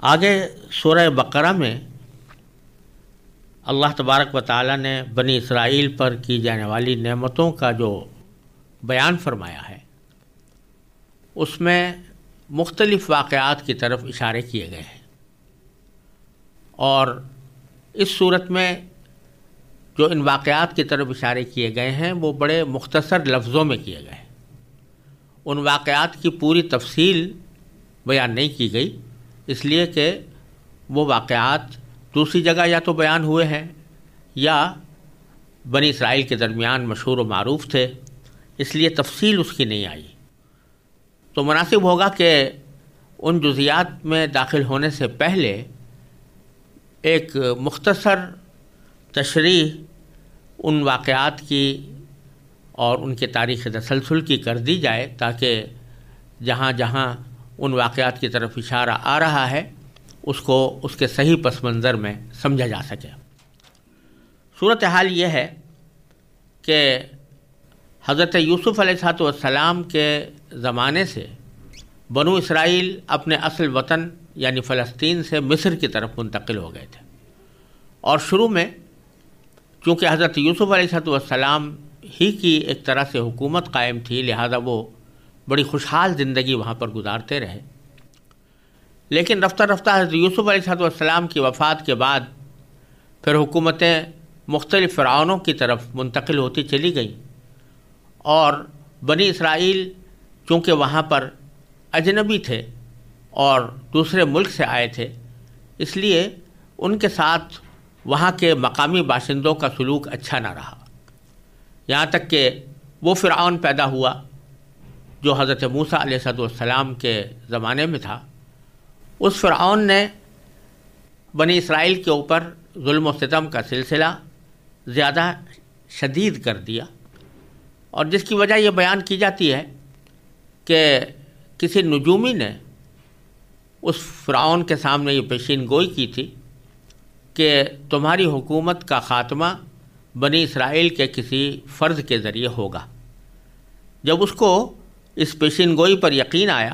آگے سورہ بقرہ میں اللہ تبارک و تعالیٰ نے بنی اسرائیل پر کی جانے والی نعمتوں کا جو بیان فرمایا ہے اس میں مختلف واقعات کی طرف اشارے کیے گئے ہیں، اور اس صورت میں جو ان واقعات کی طرف اشارے کیے گئے ہیں وہ بڑے مختصر لفظوں میں کیے گئے ہیں۔ ان واقعات کی پوری تفصیل بیان نہیں کی گئی، اس لیے کہ وہ واقعات دوسری جگہ یا تو بیان ہوئے ہیں یا بنی اسرائیل کے درمیان مشہور و معروف تھے، اس لیے تفصیل اس کی نہیں آئی۔ تو مناسب ہوگا کہ ان جزیات میں داخل ہونے سے پہلے ایک مختصر تشریح ان واقعات کی اور ان کے تاریخ تسلسل کی کر دی جائے، تاکہ جہاں جہاں ان واقعات کی طرف اشارہ آ رہا ہے اس کو اس کے صحیح پس منظر میں سمجھا جا سکے۔ صورتحال یہ ہے کہ حضرت یوسف علیہ السلام کے زمانے سے بنو اسرائیل اپنے اصل وطن یعنی فلسطین سے مصر کی طرف منتقل ہو گئے تھے، اور شروع میں چونکہ حضرت یوسف علیہ السلام ہی کی ایک طرح سے حکومت قائم تھی، لہذا وہ بڑی خوشحال زندگی وہاں پر گزارتے رہے، لیکن رفتہ رفتہ حضرت یوسف علیہ السلام کی وفات کے بعد پھر حکومتیں مختلف فرعونوں کی طرف منتقل ہوتی چلی گئیں، اور بنی اسرائیل چونکہ وہاں پر اجنبی تھے اور دوسرے ملک سے آئے تھے، اس لیے ان کے ساتھ وہاں کے مقامی باشندوں کا سلوک اچھا نہ رہا، یہاں تک کہ وہ فرعون پیدا ہوا جو حضرت موسیٰ علیہ السلام کے زمانے میں تھا۔ اس فرعون نے بنی اسرائیل کے اوپر ظلم و ستم کا سلسلہ زیادہ شدید کر دیا، اور جس کی وجہ یہ بیان کی جاتی ہے کہ کسی نجومی نے اس فرعون کے سامنے یہ پیشین گوئی کی تھی کہ تمہاری حکومت کا خاتمہ بنی اسرائیل کے کسی فرد کے ذریعے ہوگا۔ جب اس کو اس پیشین گوئی پر یقین آیا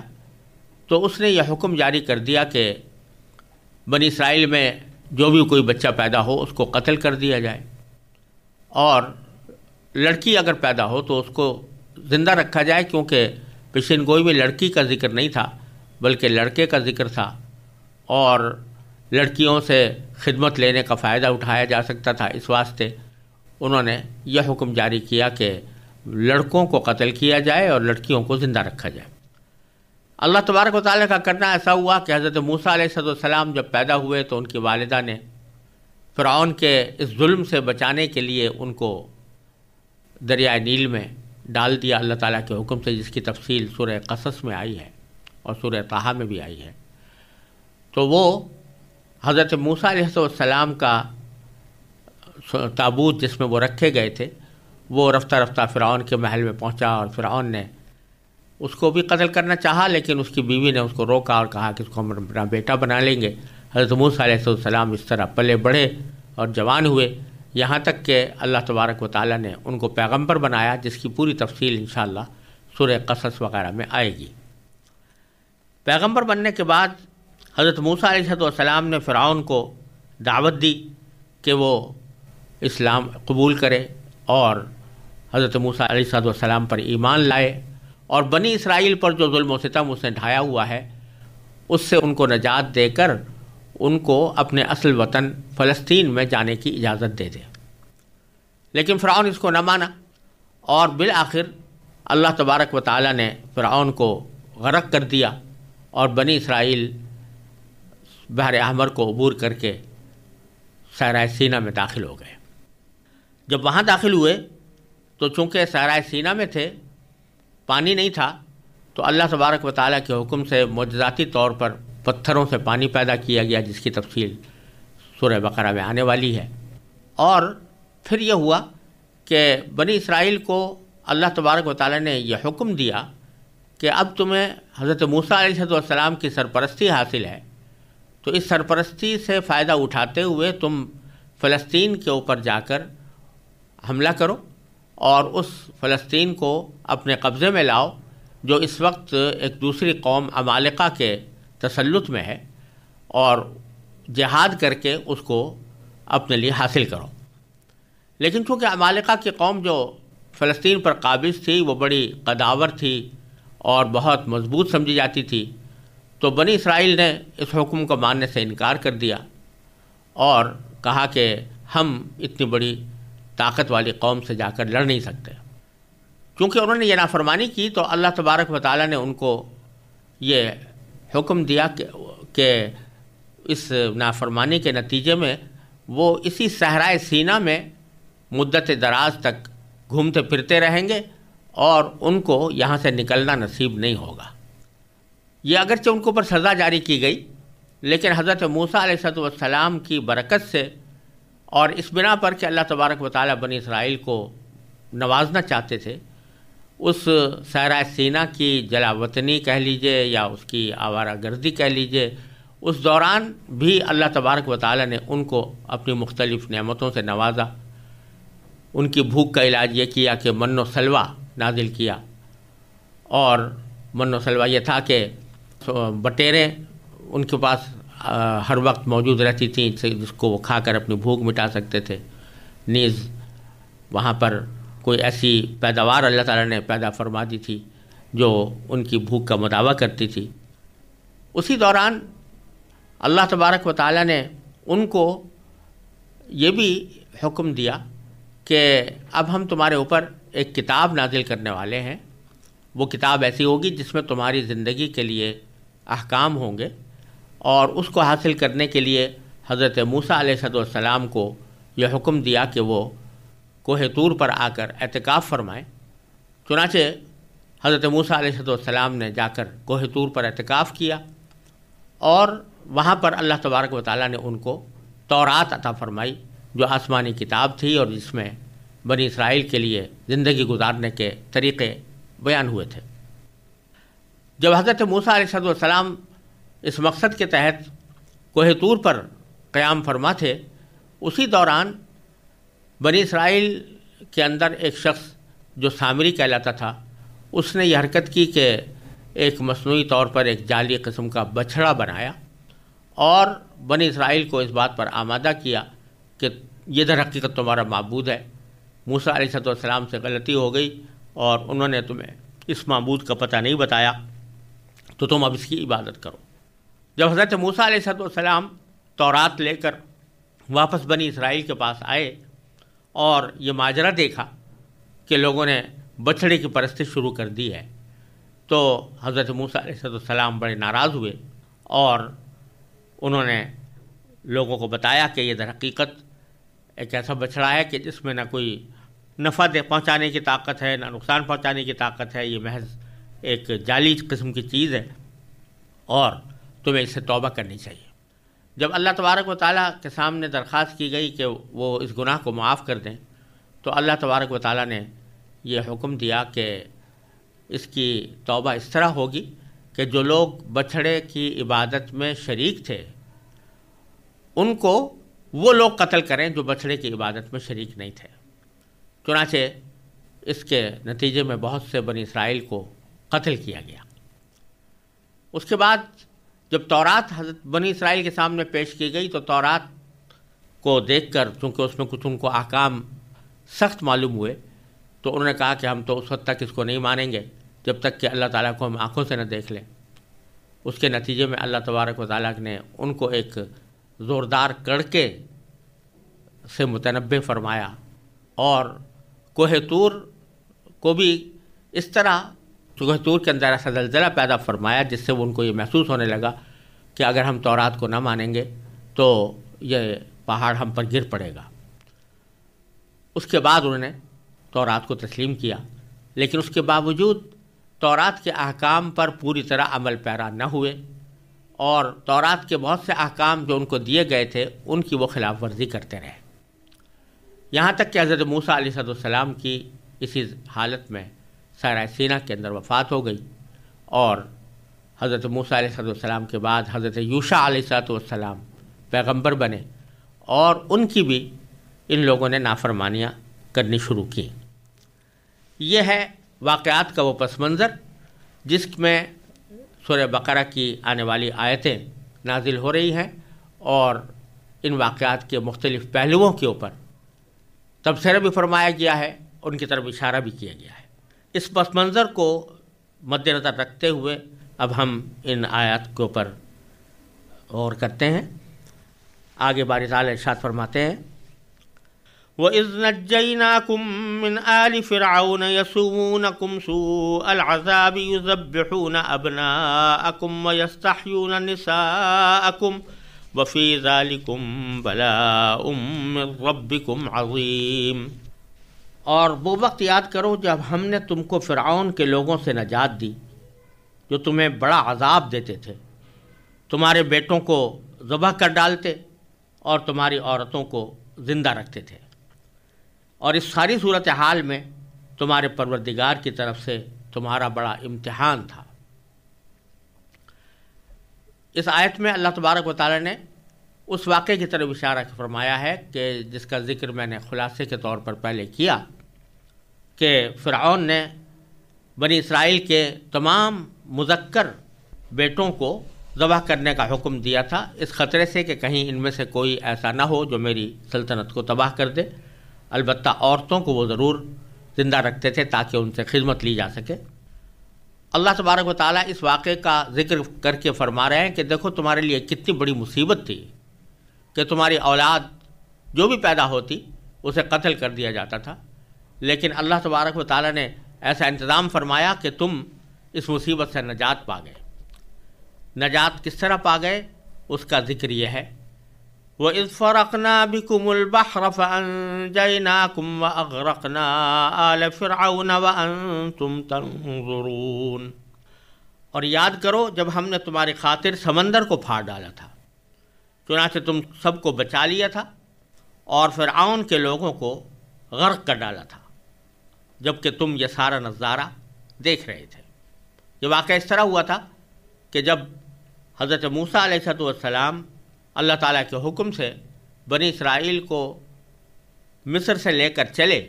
تو اس نے یہ حکم جاری کر دیا کہ بنی اسرائیل میں جو بھی کوئی بچہ پیدا ہو اس کو قتل کر دیا جائے، اور لڑکی اگر پیدا ہو تو اس کو زندہ رکھا جائے، کیونکہ پیشین گوئی میں لڑکی کا ذکر نہیں تھا بلکہ لڑکے کا ذکر تھا، اور لڑکیوں سے خدمت لینے کا فائدہ اٹھایا جا سکتا تھا، اس واسطے انہوں نے یہ حکم جاری کیا کہ لڑکوں کو قتل کیا جائے اور لڑکیوں کو زندہ رکھا جائے۔ اللہ تبارک و تعالیٰ کا کرنا ایسا ہوا کہ حضرت موسیٰ علیہ السلام جب پیدا ہوئے تو ان کی والدہ نے فرعون کے اس ظلم سے بچانے کے لیے ان کو دریائے نیل میں ڈال دیا اللہ تعالیٰ کے حکم سے، جس کی تفصیل سورہ قصص میں آئی ہے اور سورہ طٰہٰ میں بھی آئی ہے۔ تو وہ حضرت موسیٰ علیہ السلام کا تابوت جس میں وہ رکھے گئے تھے وہ رفتہ رفتہ فرعون کے محل میں پہنچا، اور فرعون نے اس کو بھی قتل کرنا چاہا، لیکن اس کی بیوی نے اس کو روکا اور کہا کہ اس کو ہم اپنا بیٹا بنا لیں گے۔ حضرت موسیٰ علیہ السلام اس طرح پلے بڑھے اور جوان ہوئے، یہاں تک کہ اللہ تبارک و تعالیٰ نے ان کو پیغمبر بنایا، جس کی پوری تفصیل انشاءاللہ سورہ قصص وغیرہ میں آئے گی۔ پیغمبر بننے کے بعد حضرت موسیٰ علیہ السلام نے فرعون کو دعوت دی کہ وہ اسلام قبول کرے اور حضرت موسیٰ علیہ السلام پر ایمان لائے، اور بنی اسرائیل پر جو ظلم و ستم اس نے ڈھایا ہوا ہے اس سے ان کو نجات دے کر ان کو اپنے اصل وطن فلسطین میں جانے کی اجازت دے دے۔ لیکن فرعون اس کو نہ مانا، اور بالآخر اللہ تبارک و تعالیٰ نے فرعون کو غرق کر دیا، اور بنی اسرائیل بحر احمر کو عبور کر کے صحرائے سینا میں داخل ہو گئے۔ جب وہاں داخل ہوئے تو چونکہ صحرائے سینا میں تھے، پانی نہیں تھا، تو اللہ تبارک و تعالیٰ کے حکم سے معجزاتی طور پر پتھروں سے پانی پیدا کیا گیا، جس کی تفصیل سورہ بقرہ میں آنے والی ہے۔ اور پھر یہ ہوا کہ بنی اسرائیل کو اللہ تبارک و تعالیٰ نے یہ حکم دیا کہ اب تمہیں حضرت موسیٰ علیہ السلام کی سرپرستی حاصل ہے، تو اس سرپرستی سے فائدہ اٹھاتے ہوئے تم فلسطین کے اوپر جا کر حملہ کرو اور اس فلسطین کو اپنے قبضے میں لاؤ، جو اس وقت ایک دوسری قوم عمالقہ کے تسلط میں ہے، اور جہاد کر کے اس کو اپنے لیے حاصل کرو۔ لیکن چونکہ عمالقہ کی قوم جو فلسطین پر قابض تھی وہ بڑی قداور تھی اور بہت مضبوط سمجھی جاتی تھی، تو بنی اسرائیل نے اس حکم کو ماننے سے انکار کر دیا اور کہا کہ ہم اتنی بڑی طاقت والی قوم سے جا کر لڑ نہیں سکتے۔ کیونکہ انہوں نے یہ نافرمانی کی تو اللہ تبارک و تعالیٰ نے ان کو یہ حکم دیا کہ اس نافرمانی کے نتیجے میں وہ اسی صحرائے سینا میں مدت دراز تک گھومتے پھرتے رہیں گے اور ان کو یہاں سے نکلنا نصیب نہیں ہوگا۔ یہ اگرچہ ان کے اوپر سزا جاری کی گئی، لیکن حضرت موسیٰ علیہ السلام کی برکت سے اور اس بنا پر کہ اللہ تبارک و تعالیٰ بنی اسرائیل کو نوازنا چاہتے تھے، اس صحرائے سینا کی جلا وطنی کہہ لیجئے یا اس کی آوارہ گردی کہہ لیجئے، اس دوران بھی اللہ تبارک و تعالیٰ نے ان کو اپنی مختلف نعمتوں سے نوازا۔ ان کی بھوک کا علاج یہ کیا کہ من و سلوہ نازل کیا، اور من و سلوہ یہ تھا کہ بٹیریں ان کے پاس ہر وقت موجود رہتی تھیں جس کو وہ کھا کر اپنی بھوک مٹا سکتے تھے، نیز وہاں پر کوئی ایسی پیداوار اللہ تعالیٰ نے پیدا فرما دی تھی جو ان کی بھوک کا مداوع کرتی تھی۔ اسی دوران اللہ تبارک و تعالیٰ نے ان کو یہ بھی حکم دیا کہ اب ہم تمہارے اوپر ایک کتاب نازل کرنے والے ہیں، وہ کتاب ایسی ہوگی جس میں تمہاری زندگی کے لیے احکام ہوں گے، اور اس کو حاصل کرنے کے لیے حضرت موسیٰ علیہ السلام کو یہ حکم دیا کہ وہ کوہ طور پر آ کر اعتکاف فرمائیں۔ چنانچہ حضرت موسیٰ علیہ السلام نے جا کر کوہ طور پر اعتکاف کیا، اور وہاں پر اللہ تبارک و تعالیٰ نے ان کو تورات عطا فرمائی جو آسمانی کتاب تھی اور جس میں بنی اسرائیل کے لیے زندگی گزارنے کے طریقے بیان ہوئے تھے۔ جب حضرت موسیٰ علیہ السلام اس مقصد کے تحت کوہ طور پر قیام فرما تھے، اسی دوران بنی اسرائیل کے اندر ایک شخص جو سامری کہلاتا تھا، اس نے یہ حرکت کی کہ ایک مصنوعی طور پر ایک جعلی قسم کا بچھڑا بنایا اور بنی اسرائیل کو اس بات پر آمادہ کیا کہ یہ در حقیقت تمہارا معبود ہے۔ موسیٰ علیہ السلام سے غلطی ہو گئی اور انہوں نے تمہیں اس معبود کا پتہ نہیں بتایا، تو تم اب اس کی عبادت کرو۔ جب حضرت موسیٰ علیہ السلام تورات لے کر واپس بنی اسرائیل کے پاس آئے اور یہ ماجرا دیکھا کہ لوگوں نے بچھڑے کی پرستش شروع کر دی ہے، تو حضرت موسیٰ علیہ السلام بڑے ناراض ہوئے اور انہوں نے لوگوں کو بتایا کہ یہ در حقیقت ایک ایسا بچھڑا ہے کہ جس میں نہ کوئی نفع پہنچانے کی طاقت ہے، نہ نقصان پہنچانے کی طاقت ہے، یہ محض ایک جعلی قسم کی چیز ہے اور تمہیں اس سے توبہ کرنی چاہیے۔ جب اللہ تبارک و تعالیٰ کے سامنے درخواست کی گئی کہ وہ اس گناہ کو معاف کر دیں، تو اللہ تبارک و تعالیٰ نے یہ حکم دیا کہ اس کی توبہ اس طرح ہوگی کہ جو لوگ بچھڑے کی عبادت میں شریک تھے ان کو وہ لوگ قتل کریں جو بچھڑے کی عبادت میں شریک نہیں تھے۔ چنانچہ اس کے نتیجے میں بہت سے بنی اسرائیل کو قتل کیا گیا۔ اس کے بعد جب تورات حضرت بنی اسرائیل کے سامنے پیش کی گئی تو تورات کو دیکھ کر چونکہ اس میں کچھ ان کو احکام سخت معلوم ہوئے، تو انہوں نے کہا کہ ہم تو اس وقت تک اس کو نہیں مانیں گے جب تک کہ اللہ تعالیٰ کو ہم آنکھوں سے نہ دیکھ لیں۔ اس کے نتیجے میں اللہ تبارک و تعالیٰ نے ان کو ایک زوردار کڑکے سے متنبہ فرمایا، اور کوہ طور کو بھی اس طرح کوہ طور کے اندر ایسا زلزلہ پیدا فرمایا جس سے ان کو یہ محسوس ہونے لگا کہ اگر ہم تورات کو نہ مانیں گے تو یہ پہاڑ ہم پر گر پڑے گا۔ اس کے بعد انہوں نے تورات کو تسلیم کیا، لیکن اس کے باوجود تورات کے احکام پر پوری طرح عمل پیرا نہ ہوئے، اور تورات کے بہت سے احکام جو ان کو دیے گئے تھے ان کی وہ خلاف ورزی کرتے رہے، یہاں تک کہ حضرت موسیٰ علیہ السلام کی اسی حالت میں صحرائے سینا کے اندر وفات ہو گئی، اور حضرت موسیٰ علیہ السلام کے بعد حضرت یوشع علیہ السلام پیغمبر بنے، اور ان کی بھی ان لوگوں نے نافرمانیاں کرنی شروع کی۔ یہ ہے واقعات کا وہ پس منظر جس میں سورہ بقرہ کی آنے والی آیتیں نازل ہو رہی ہیں اور ان واقعات کے مختلف پہلوؤں کے اوپر تبصرہ بھی فرمایا گیا ہے، ان کی طرف اشارہ بھی کیا گیا ہے۔ اس پس منظر کو مد نظر رکھتے ہوئے اب ہم ان آیات کے اوپر غور کرتے ہیں۔ آگے باری تعالیٰ ارشاد فرماتے ہیں، وَإِذْ نَجَّيْنَاكُمْ مِنْ آلِ فِرْعَوْنَ يَسُومُونَكُمْ سُوءَ الْعَذَابِ يُذَبِّحُونَ أَبْنَاءَكُمْ وَيَسْتَحْيُونَ نِسَاءَكُمْ وَفِي ذَلِكُمْ بَلَاءٌ مِّن رَّبِّكُمْ عَظِيمٌ۔ اور وہ وقت یاد کرو جب ہم نے تم کو فرعون کے لوگوں سے نجات دی جو تمہیں بڑا عذاب دیتے تھے، تمہارے بیٹوں کو ذبح کر ڈالتے اور تمہاری عورتوں کو زندہ رکھتے تھے، اور اس ساری صورتحال میں تمہارے پروردگار کی طرف سے تمہارا بڑا امتحان تھا۔ اس آیت میں اللہ تبارک و تعالی نے اس واقعے کی طرف اشارہ فرمایا ہے کہ جس کا ذکر میں نے خلاصے کے طور پر پہلے کیا کہ فرعون نے بنی اسرائیل کے تمام مذکر بیٹوں کو ذبح کرنے کا حکم دیا تھا، اس خطرے سے کہ کہیں ان میں سے کوئی ایسا نہ ہو جو میری سلطنت کو تباہ کر دے۔ البتہ عورتوں کو وہ ضرور زندہ رکھتے تھے تاکہ ان سے خدمت لی جا سکے۔ اللہ تبارک و تعالیٰ اس واقعے کا ذکر کر کے فرما رہے ہیں کہ دیکھو تمہارے لیے کتنی بڑی مصیبت تھی کہ تمہاری اولاد جو بھی پیدا ہوتی اسے قتل کر دیا جاتا تھا، لیکن اللہ تبارک و تعالیٰ نے ایسا انتظام فرمایا کہ تم اس مصیبت سے نجات پا گئے۔ نجات کس طرح پا گئے اس کا ذکر یہ ہے، وَإِذْ فَرَقْنَا بِكُمُ الْبَحْرَ فَأَنْجَيْنَاكُمْ وَأَغْرَقْنَا آلَ فِرْعَوْنَ وَأَنْتُمْ تَنْظُرُونَ۔ اور یاد کرو جب ہم نے تمہاری خاطر سمندر کو پھاڑ ڈالا تھا، چنانچہ تم سب کو بچا لیا تھا اور فرعون کے لوگوں کو غرق کر ڈالا تھا جبکہ تم یہ سارا نظارہ دیکھ رہے تھے۔ یہ واقعہ اس طرح ہوا تھا کہ جب حضرت موسیٰ علیہ السلام اللہ تعالیٰ کے حکم سے بنی اسرائیل کو مصر سے لے کر چلے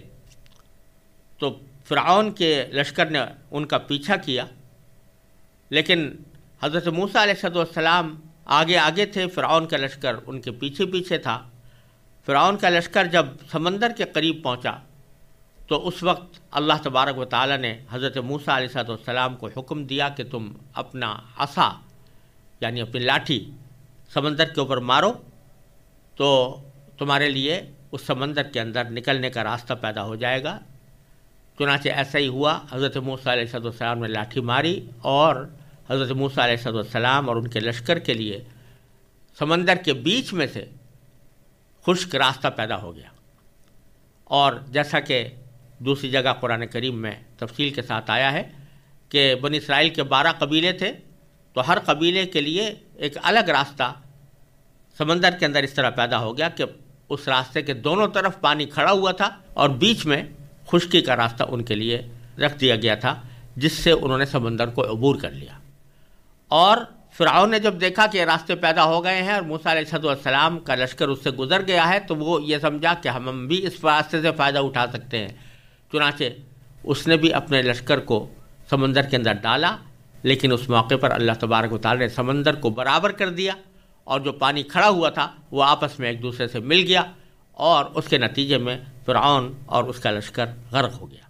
تو فرعون کے لشکر نے ان کا پیچھا کیا، لیکن حضرت موسیٰ علیہ السلام آگے آگے تھے، فرعون کا لشکر ان کے پیچھے پیچھے تھا۔ فرعون کا لشکر جب سمندر کے قریب پہنچا تو اس وقت اللہ تبارک و تعالیٰ نے حضرت موسیٰ علیہ السلام کو حکم دیا کہ تم اپنا عصا یعنی اپنی لاٹھی سمندر کے اوپر مارو تو تمہارے لیے اس سمندر کے اندر نکلنے کا راستہ پیدا ہو جائے گا۔ چنانچہ ایسا ہی ہوا، حضرت موسیٰ علیہ السلام نے لاٹھی ماری اور حضرت موسیٰ علیہ السلام اور ان کے لشکر کے لیے سمندر کے بیچ میں سے خشک راستہ پیدا ہو گیا۔ اور جیسا کہ دوسری جگہ قرآن کریم میں تفصیل کے ساتھ آیا ہے کہ بنی اسرائیل کے 12 قبیلے تھے، تو ہر قبیلے کے لیے ایک الگ راستہ سمندر کے اندر اس طرح پیدا ہو گیا کہ اس راستے کے دونوں طرف پانی کھڑا ہوا تھا اور بیچ میں خشکی کا راستہ ان کے لیے رکھ دیا گیا تھا، جس سے انہوں نے سمندر کو عبور کر لیا۔ اور فرعون نے جب دیکھا کہ راستے پیدا ہو گئے ہیں اور موسیٰ علیہ السلام کا لشکر اس سے گزر گیا ہے تو وہ یہ سمجھا کہ ہم بھی اس راستے سے فائدہ اٹھا سکتے ہیں، چنانچہ اس نے بھی اپنے لشکر کو سمندر کے اندر ڈالا، لیکن اس موقع پر اللہ تبارک و تعالی نے سمندر کو برابر کر دیا اور جو پانی کھڑا ہوا تھا وہ آپس میں ایک دوسرے سے مل گیا اور اس کے نتیجے میں فرعون اور اس کا لشکر غرق ہو گیا۔